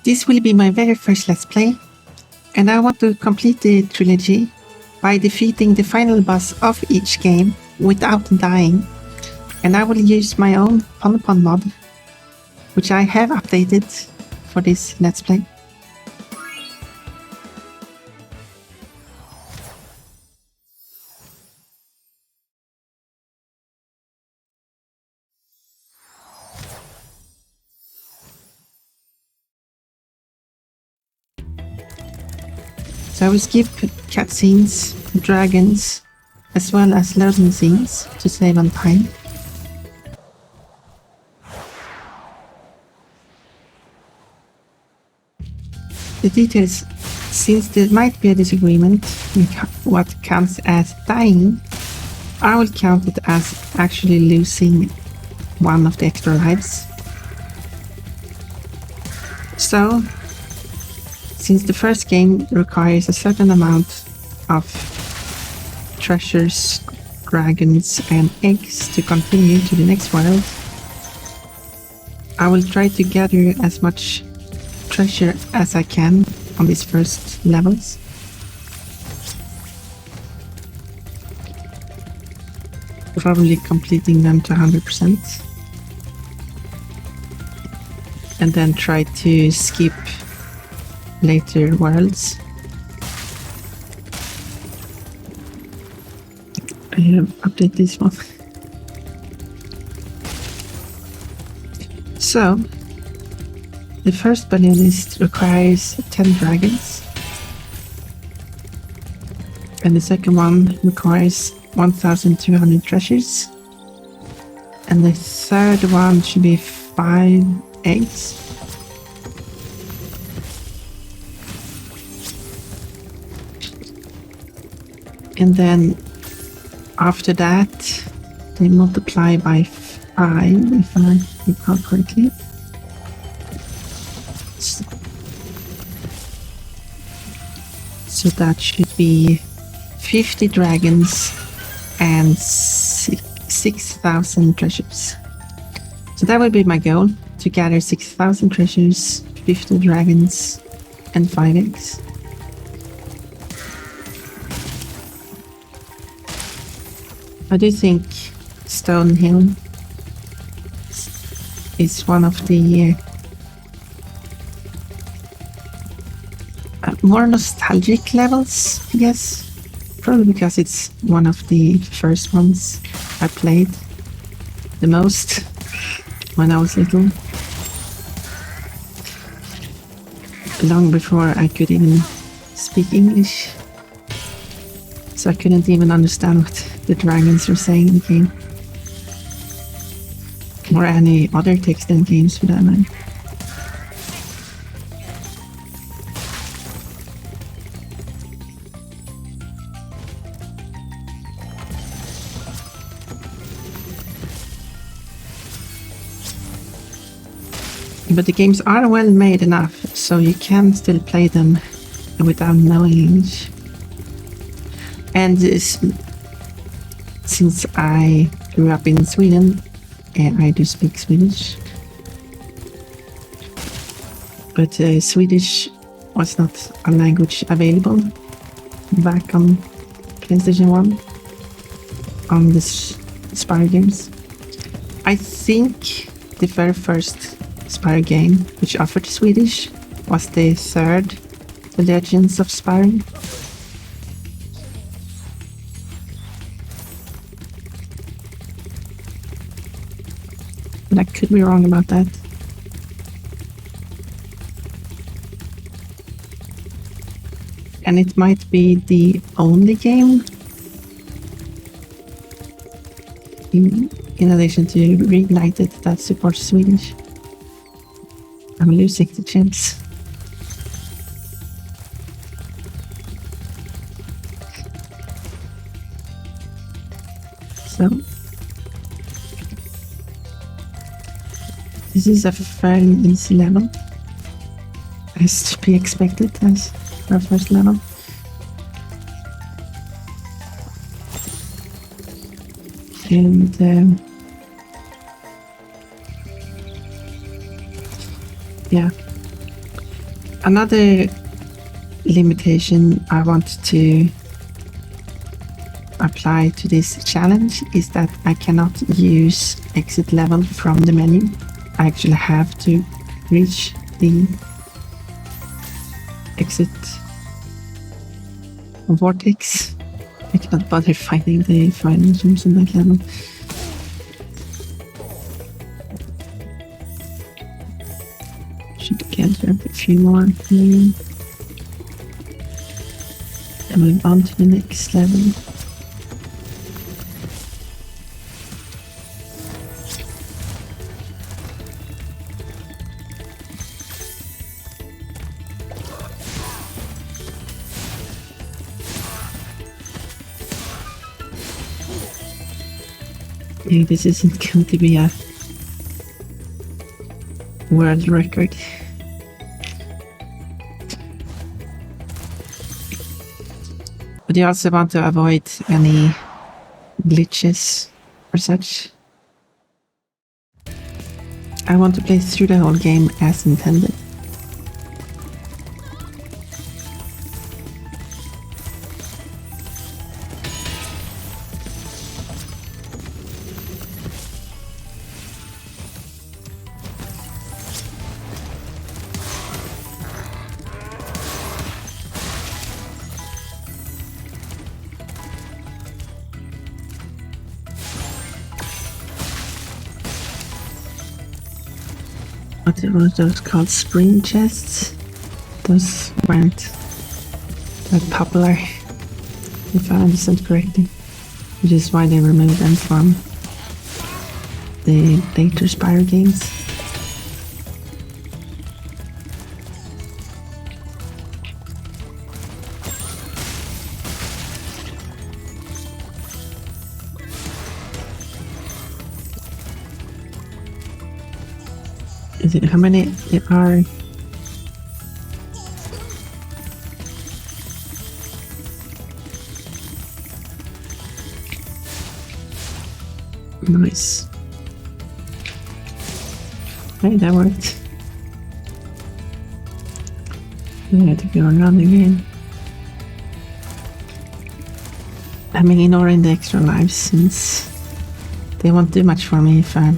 This will be my very first Let's Play, and I want to complete the trilogy by defeating the final boss of each game without dying, and I will use my own PonPon mod, which I have updated for this Let's Play. So I will skip cutscenes, dragons, as well as loading scenes to save on time. The details, since there might be a disagreement in what counts as dying, I will count it as actually losing one of the extra lives. So, since the first game requires a certain amount of treasures, dragons and eggs to continue to the next world, I will try to gather as much treasure as I can on these first levels. Probably completing them to 100%. And then try to skip later worlds. I have updated this one. So, the first balloonist requires 10 dragons. And the second one requires 1,200 treasures. And the third one should be 5 eggs. And then after that, they multiply by 5, if I recall correctly. So that should be 50 dragons and 6,000 treasures. So that would be my goal, to gather 6,000 treasures, 50 dragons and 5 eggs. I do think Stonehill is one of the more nostalgic levels, I guess. Probably because it's one of the first ones I played the most when I was little. Long before I could even speak English. So I couldn't even understand what the dragons were saying in the game. Or any other text in games for that matter. But the games are well made enough, so you can still play them without knowing English. And since I grew up in Sweden, I do speak Swedish. But Swedish was not a language available back on PlayStation 1 on the Spyro games. I think the very first Spyro game which offered Swedish was the third The Legends of Spyro. But I could be wrong about that. And it might be the only game in addition to Reignited that supports Swedish. I'm losing the chance. So this is a fairly easy level, as to be expected as our first level. And yeah, Another limitation I want to apply to this challenge is that I cannot use exit level from the menu. I actually have to reach the exit vortex. I cannot bother finding the final gems in that level. Should gather up a few more here. And move on to the next level. Yeah, this isn't going to be a world record. But you also want to avoid any glitches or such. I want to play through the whole game as intended. What were those called? Spring chests? Those weren't that popular, if I understand correctly. Which is why they removed them from the later Spyro games. Is it how many there are? Nice. Hey, that worked. I had to go around again. I'm ignoring the extra lives since they won't do much for me if I'm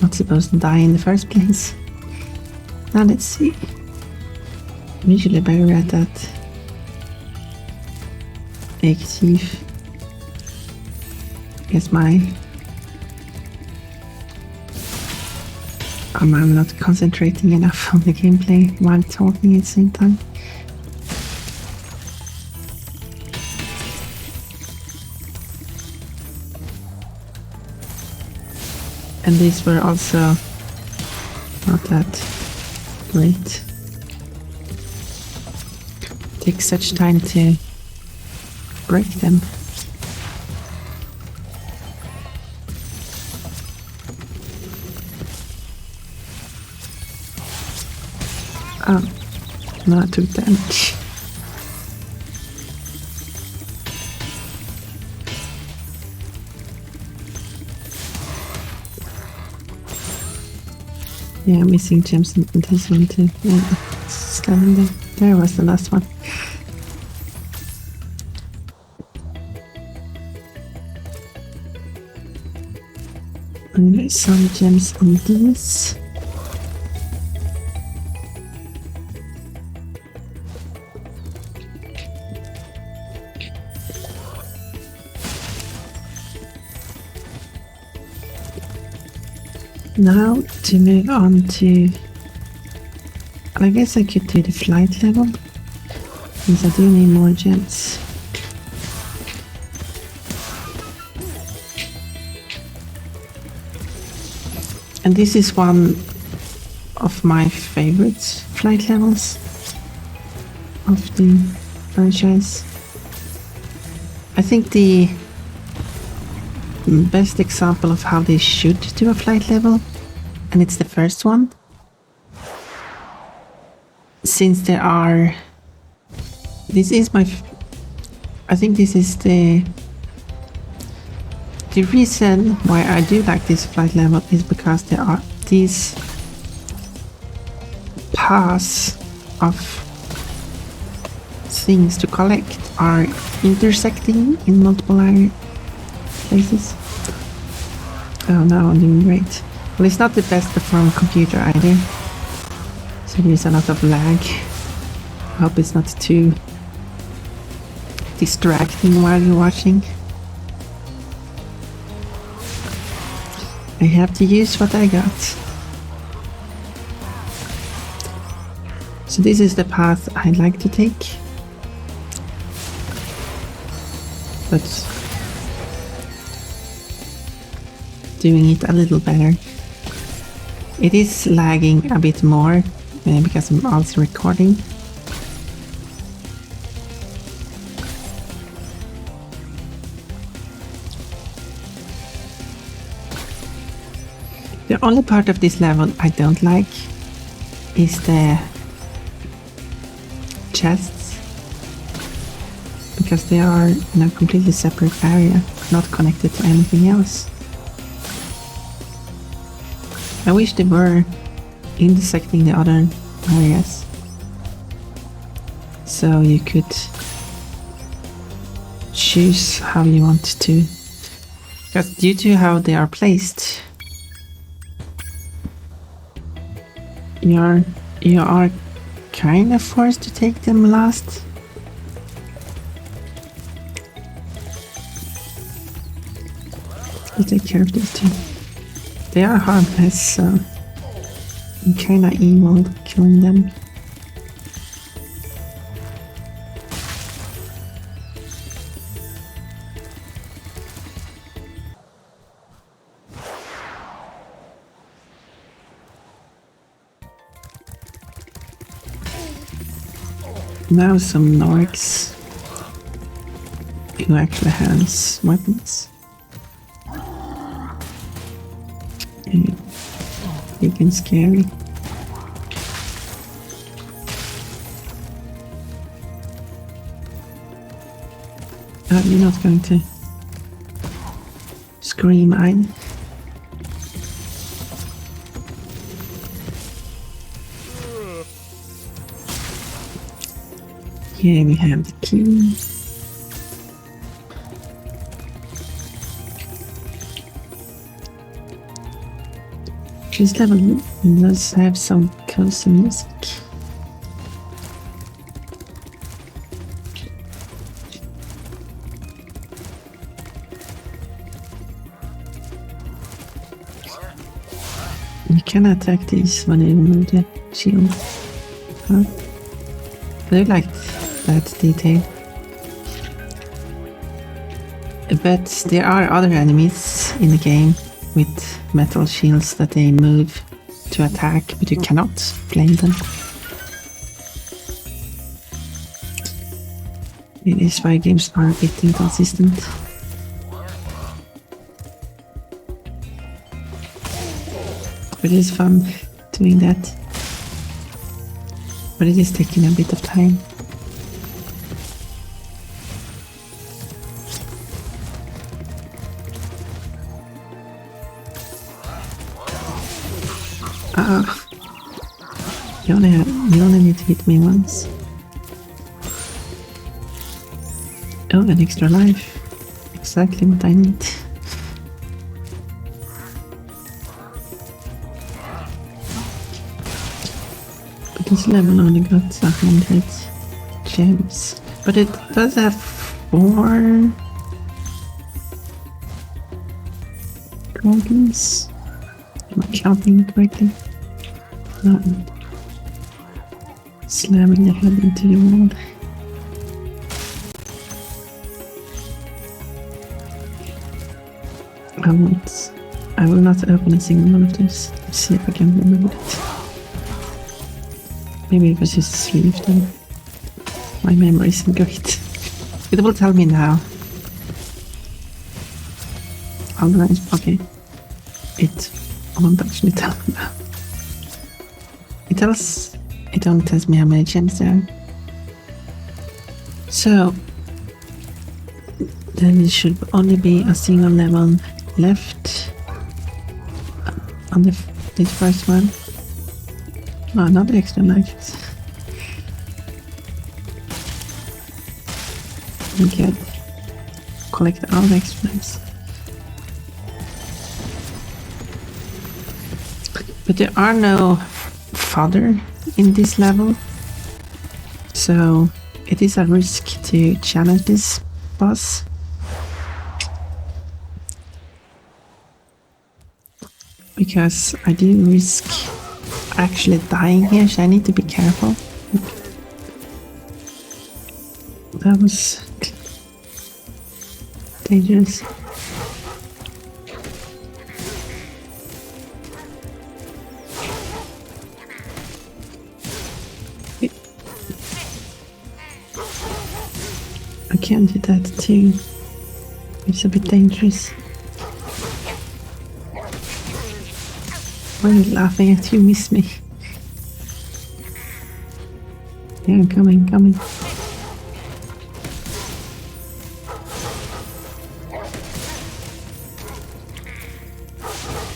not supposed to die in the first place. Now let's see. I'm usually better at that. Egg thief. Guess I'm not concentrating enough on the gameplay while talking at the same time. And these were also not that great. It takes such time to break them. Oh, no, I took damage. Yeah, I'm missing gems in this one too. Yeah, standing there. There was the last one. And there's some gems on these. Now to move on to, I guess I could do the flight level, since I do need more gems. And this is one of my favorite flight levels of the franchise. I think the best example of how they should do a flight level, and it's the first one, since there are, this is my, I think this is the reason why I do like this flight level is because there are these paths of things to collect are intersecting in multiple places. Oh no, I'm doing great. Well, it's not the best performing computer either, so there's a lot of lag. I hope it's not too distracting while you're watching. I have to use what I got. So this is the path I'd like to take. But doing it a little better. It is lagging a bit more because I'm also recording. The only part of this level I don't like is the chests, because they are in a completely separate area, not connected to anything else. I wish they were intersecting the other areas, so you could choose how you want to, because due to how they are placed, you are kind of forced to take them last. I'll take care of these two. They are harmless, so I'm kinda evil killing them. Now some Norks who actually has weapons. Big and scary. You're not going to scream either. Here we have the key. This level does have some cozy music. You can attack these when you remove the shield. Huh? I do like that detail. But there are other enemies in the game with metal shields that they move to attack, but you cannot flame them. These fire games are a bit inconsistent. But it is fun doing that. But it is taking a bit of time. You only need to hit me once. Oh, an extra life. Exactly what I need. But this level only got 100 gems. But it does have 4 dragons. Am I counting correctly? No. Slamming the head into the wall. I will not open a single one of these. Let's see if I can remember it. Maybe it was just a sleeve then. My memory isn't great. It will tell me now. Okay. It won't actually tell me now. It only tells me how many gems there are. So then it should only be a single level left on this first one. Oh, another extra life. We can collect all the extras. But there are no fodder in this level, so it is a risk to challenge this boss. Because I do risk actually dying here, so I need to be careful. That was dangerous. I can't do that too. It's a bit dangerous. Why are you laughing at? You miss me. Yeah, I'm coming.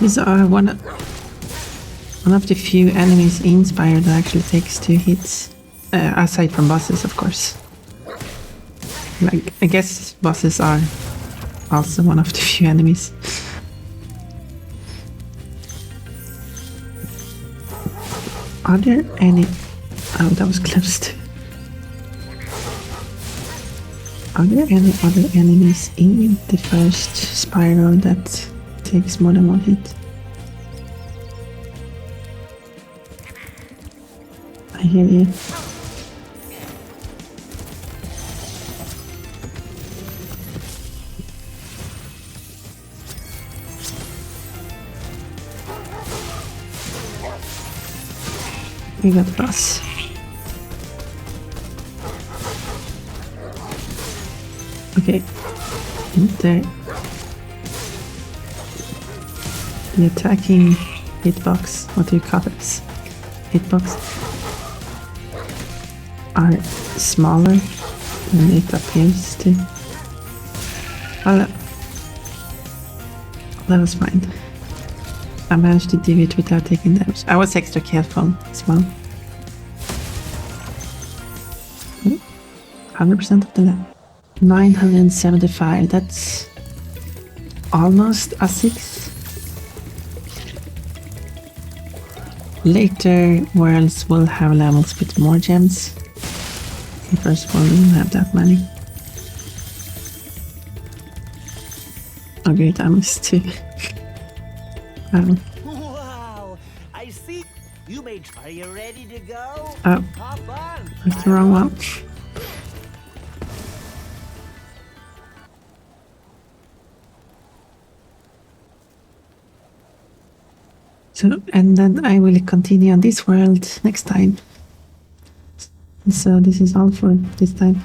These are one of the few enemies in Spyro that actually takes 2 hits. Aside from bosses, of course. Like, I guess bosses are also one of the few enemies. Are there any... Oh, that was close too. Are there any other enemies in the first Spyro that takes more than 1 hit? I hear you. We got the boss. Okay. There. The attacking hitbox, what do you call this? Hitbox are smaller than it appears to. Well, that was fine. I managed to do it without taking damage. I was extra careful as well. 100% of the level. 975, that's almost a 6. Later worlds will have levels with more gems. The first one didn't have that many. Oh great, I missed 2. Wow! I see. Are you ready to go? Oh, Hop on. that's the wrong one. So, and then I will continue on this world next time. So this is all for this time.